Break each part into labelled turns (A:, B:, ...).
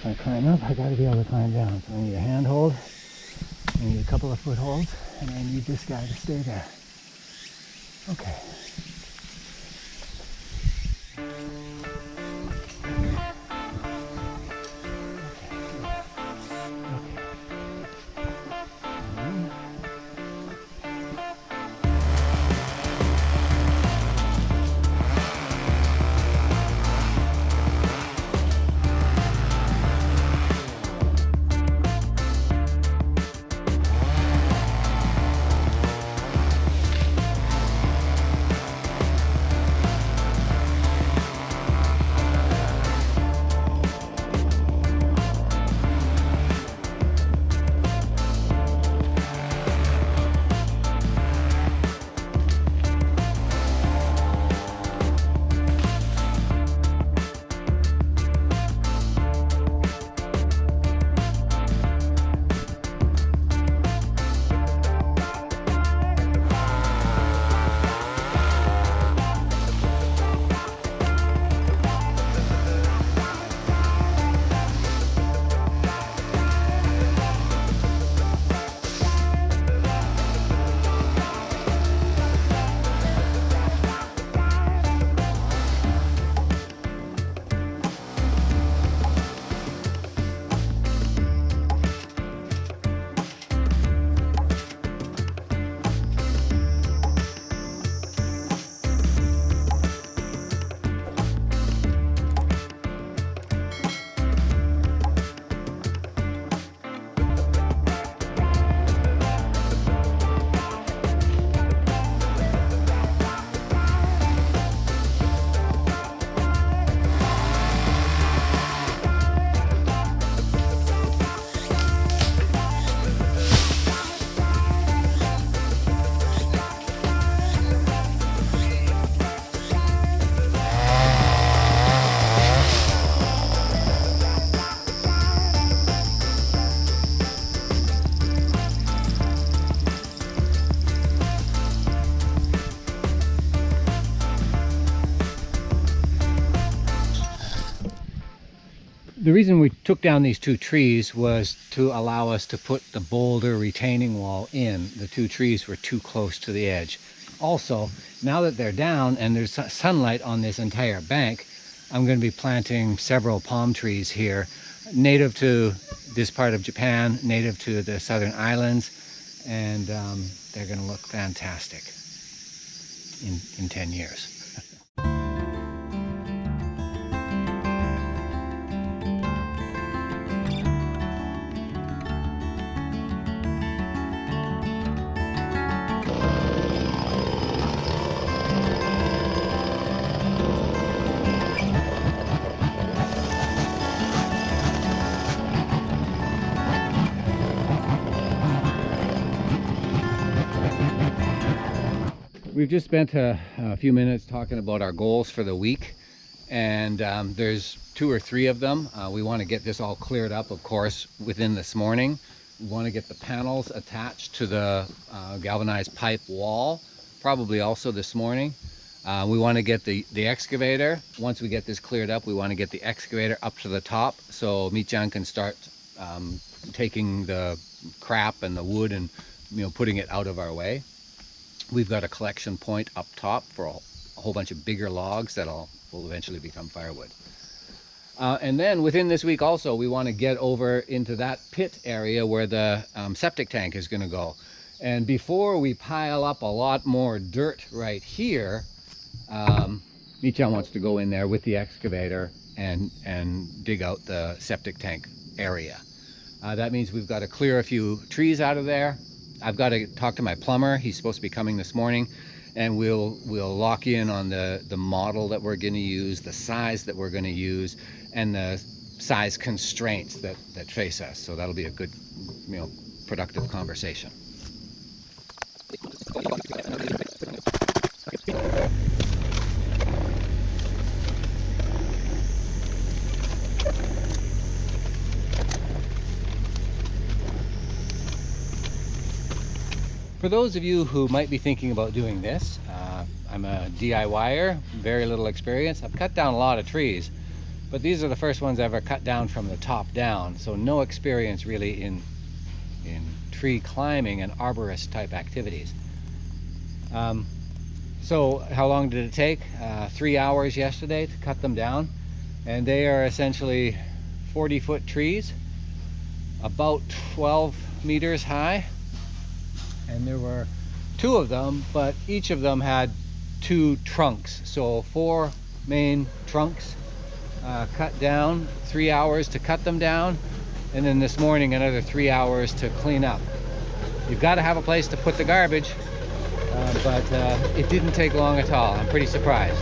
A: If I climb up, I gotta be able to climb down. So I need a handhold, I need a couple of footholds, and I need this guy to stay there. Okay. The reason we took down these two trees was to allow us to put the boulder retaining wall in. The two trees were too close to the edge. Also, now that they're down and there's sunlight on this entire bank, I'm going to be planting several palm trees here, native to this part of Japan, native to the southern islands, and they're going to look fantastic in 10 years. We've just spent a few minutes talking about our goals for the week, and there's 2 or 3 of them. We want to get this all cleared up, of course, within this morning. We want to get the panels attached to the galvanized pipe wall, probably also this morning. We want to get the excavator. Once we get this cleared up, we want to get the excavator up to the top so Mi-chan can start taking the crap and the wood and putting it out of our way. We've got a collection point up top for a whole bunch of bigger logs that will eventually become firewood. And then within this week also, we want to get over into that pit area where the septic tank is going to go. And before we pile up a lot more dirt right here, Mi-chan wants to go in there with the excavator and dig out the septic tank area. That means we've got to clear a few trees out of there. I've got to talk to my plumber. He's supposed to be coming this morning, and we'll lock in on the model that we're going to use, the size that we're going to use, and the size constraints that face us. So that'll be a good, productive conversation. For those of you who might be thinking about doing this, I'm a DIYer, very little experience. I've cut down a lot of trees, but these are the first ones I've ever cut down from the top down, so no experience really in tree climbing and arborist type activities. So how long did it take? 3 hours yesterday to cut them down, and they are essentially 40-foot trees, about 12 meters high, and there were 2 of them, but each of them had 2 trunks, so 4 main trunks cut down. 3 hours to cut them down, and then this morning another 3 hours to clean up. You've got to have a place to put the garbage, but it didn't take long at all. I'm pretty surprised.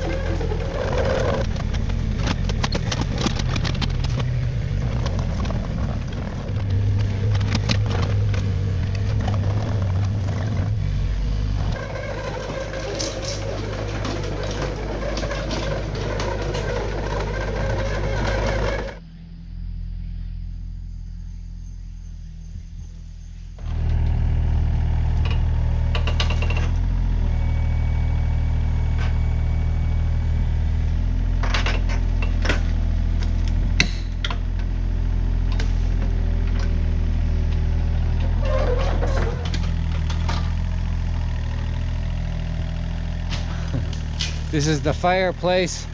A: This is the fireplace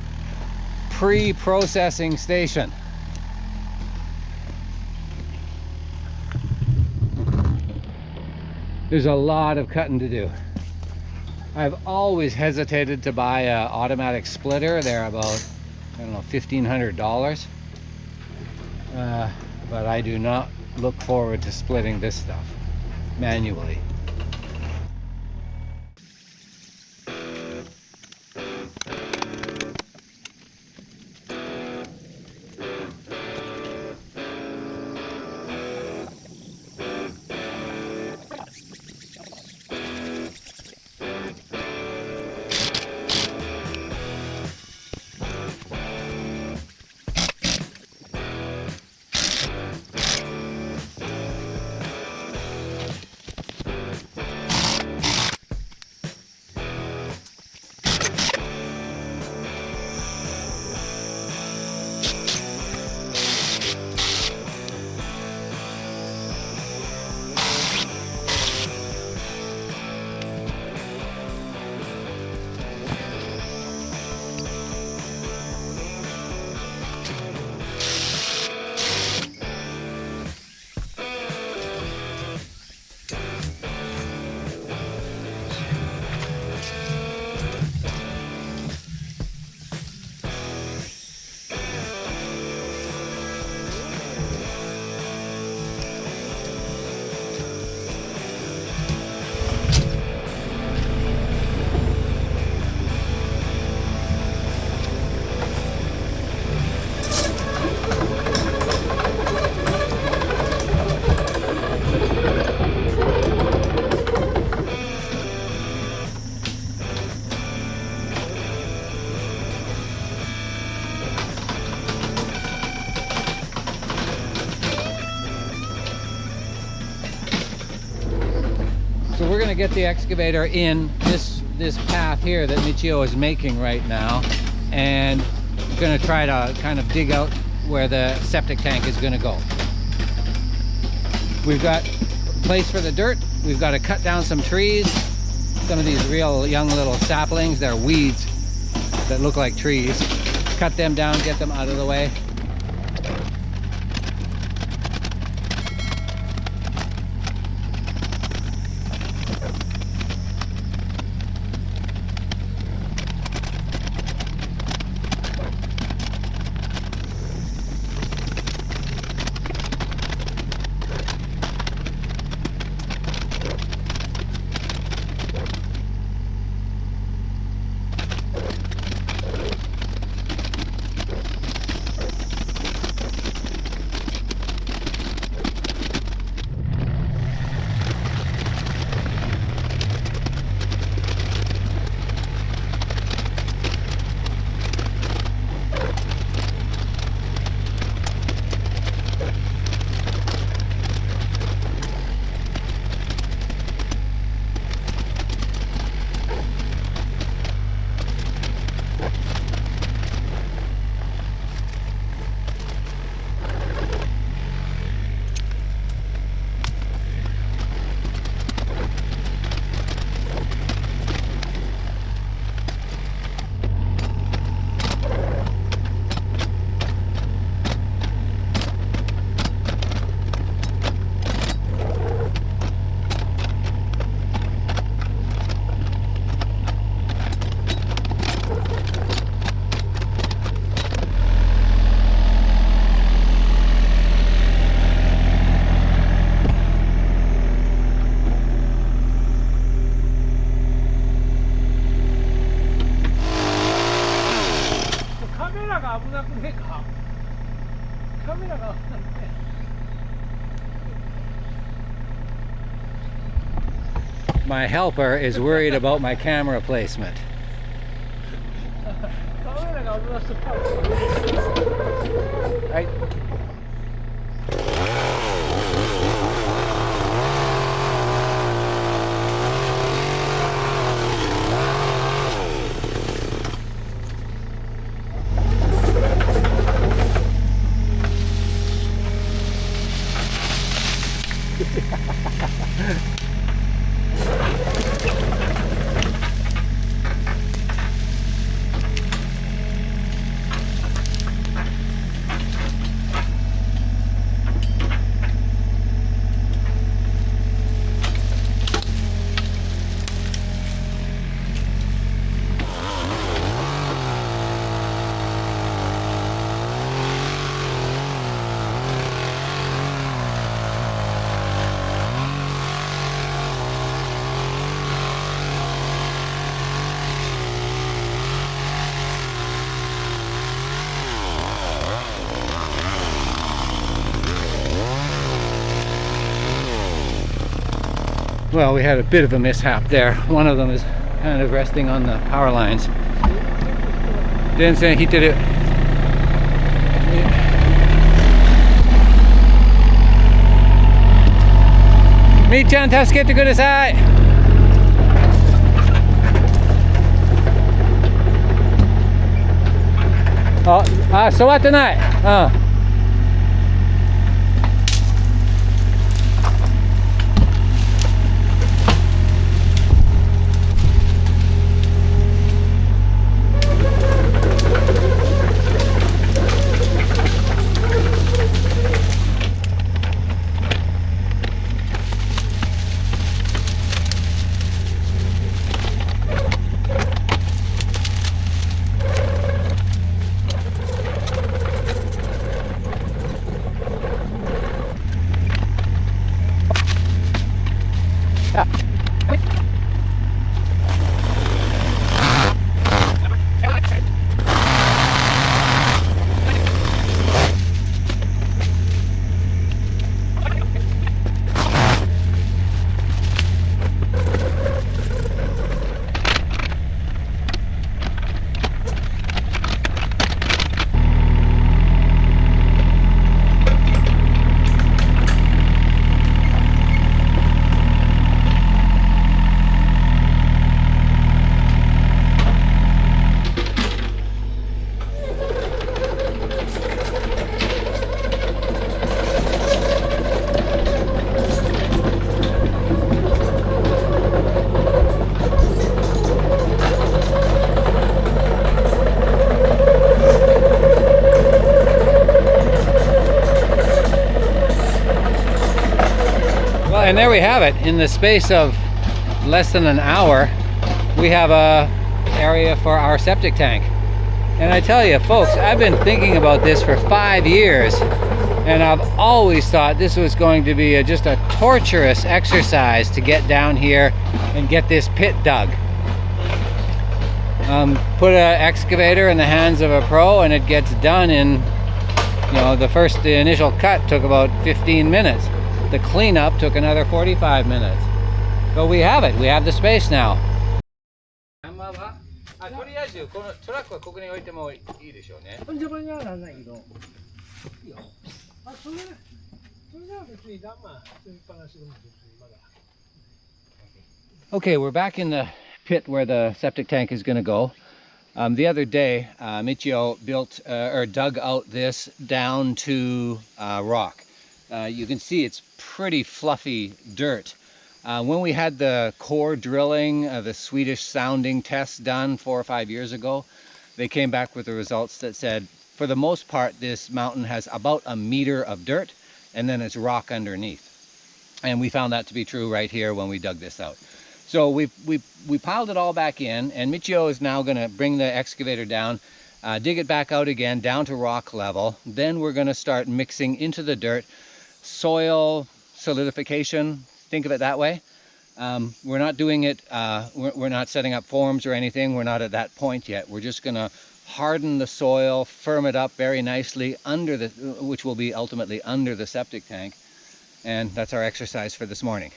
A: pre-processing station. There's a lot of cutting to do. I've always hesitated to buy an automatic splitter. They're about, I don't know, $1,500. But I do not look forward to splitting this stuff manually. So we're going to get the excavator in this path here that Michio is making right now, and going to try to kind of dig out where the septic tank is going to go. We've got a place for the dirt. We've got to cut down some trees. Some of these real young little saplings, they're weeds that look like trees. Cut them down, get them out of the way. My helper is worried about my camera placement. Right. Well, we had a bit of a mishap there. One of them is kind of resting on the power lines. Didn't say he did it. Mi-chan, 助けてください。触ってない。And there we have it. In the space of less than an hour, we have a area for our septic tank. And I tell you, folks, I've been thinking about this for 5 years, and I've always thought this was going to be just a torturous exercise to get down here and get this pit dug. Put an excavator in the hands of a pro and it gets done in, the initial cut took about 15 minutes. The cleanup took another 45 minutes. So we have it. We have the space now. Okay, we're back in the pit where the septic tank is going to go. The other day, Michio dug out this down to rock. You can see it's pretty fluffy dirt. When we had the core drilling, the Swedish sounding tests done 4 or 5 years ago, they came back with the results that said, for the most part, this mountain has about 1 meter of dirt, and then it's rock underneath. And we found that to be true right here when we dug this out. So we piled it all back in, and Michio is now going to bring the excavator down, dig it back out again, down to rock level. Then we're going to start mixing into the dirt soil solidification, think of it that way. We're not doing it, we're not setting up forms or anything. We're not at that point yet. We're just gonna harden the soil, firm it up very nicely under the, which will be ultimately under the septic tank. And that's our exercise for this morning.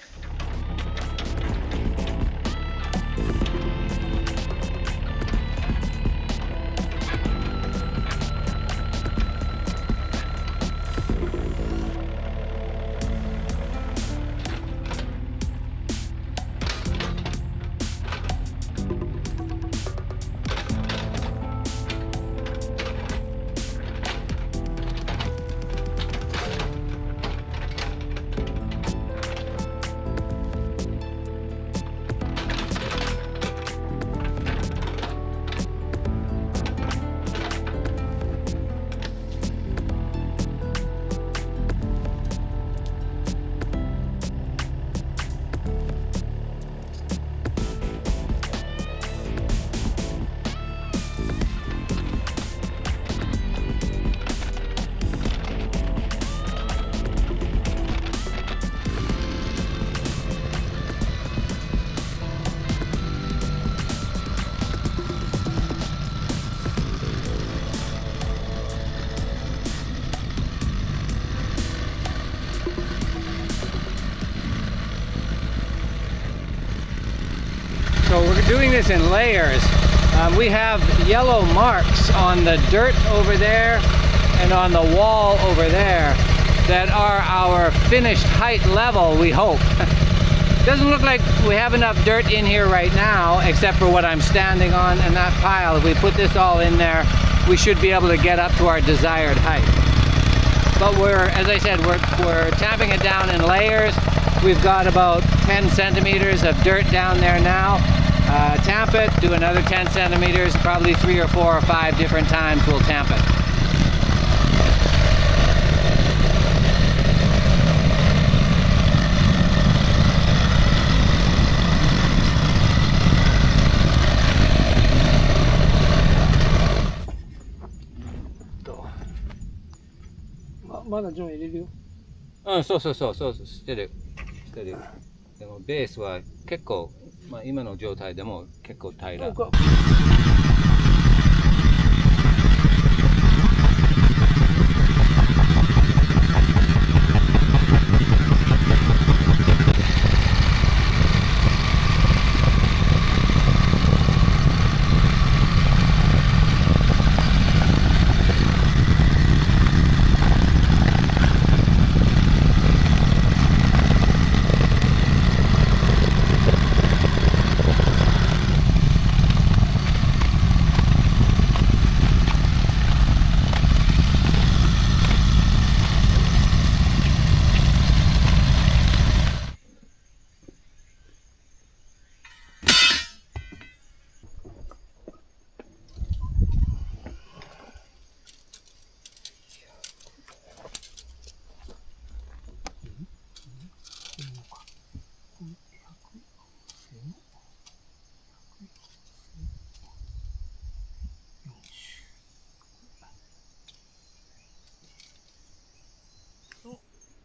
A: So we're doing this in layers. We have yellow marks on the dirt over there and on the wall over there that are our finished height level, we hope. Doesn't look like we have enough dirt in here right now, except for what I'm standing on and that pile. If we put this all in there, we should be able to get up to our desired height. But as I said, we're tamping it down in layers. We've got about 10 centimeters of dirt down there now. Tamp it, do another 10 centimeters, probably 3 or 4 or 5 different times we'll tamp it.そうしてるでもベースは結構、今の状態でも結構平ら。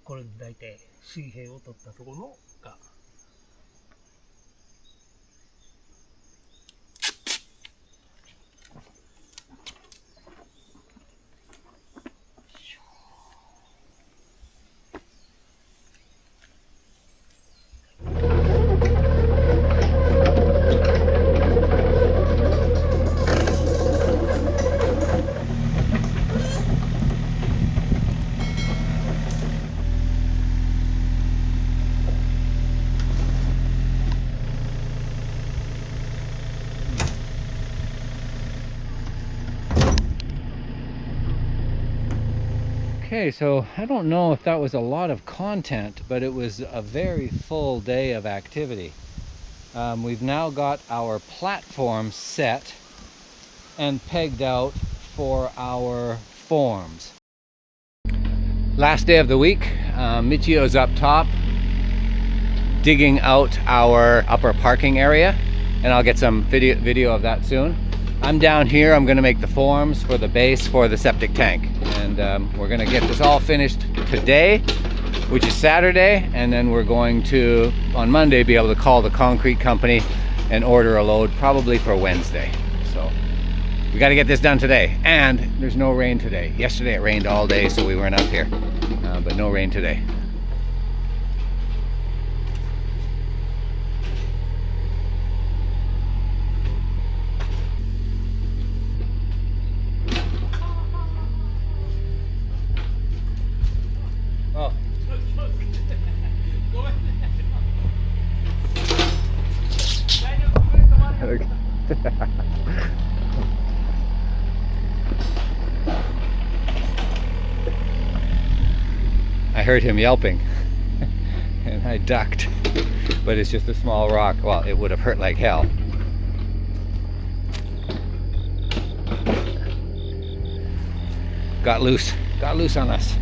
B: これで大体水平を取ったところのが
A: Okay, so I don't know if that was a lot of content, but it was a very full day of activity. We've now got our platform set and pegged out for our forms. Last day of the week, Michio's up top digging out our upper parking area, and I'll get some video of that soon. I'm down here. I'm going to make the forms for the base for the septic tank, and we're going to get this all finished today, which is Saturday, and then we're going to on Monday be able to call the concrete company and order a load probably for Wednesday. So We got to get this done today. And there's no rain today. Yesterday it rained all day, so we weren't up here. But no rain today. Oh. I heard him yelping and I ducked, but it's just a small rock. Well, it would have hurt like hell. Got loose on us.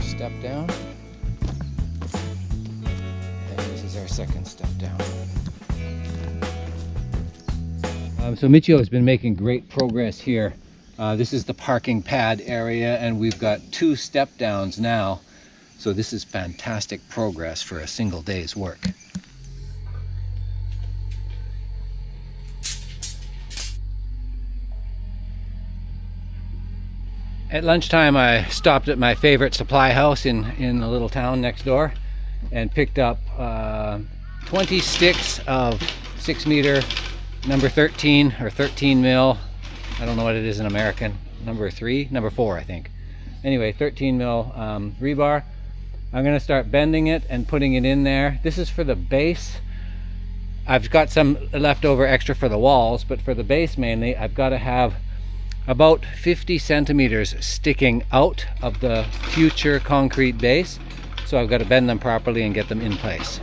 A: Step down, and this is our second step down. So Michio has been making great progress here. This is the parking pad area, and we've got 2 step downs now. So this is fantastic progress for a single day's work. At lunchtime, I stopped at my favorite supply house in a little town next door and picked up 20 sticks of 6 meter number 13 or 13 mil. I don't know what it is in American. Number 4, I think. Anyway, 13 mil rebar. I'm going to start bending it and putting it in there. This is for the base. I've got some leftover extra for the walls, but for the base mainly, I've got to have about 50 centimeters sticking out of the future concrete base. So I've got to bend them properly and get them in place.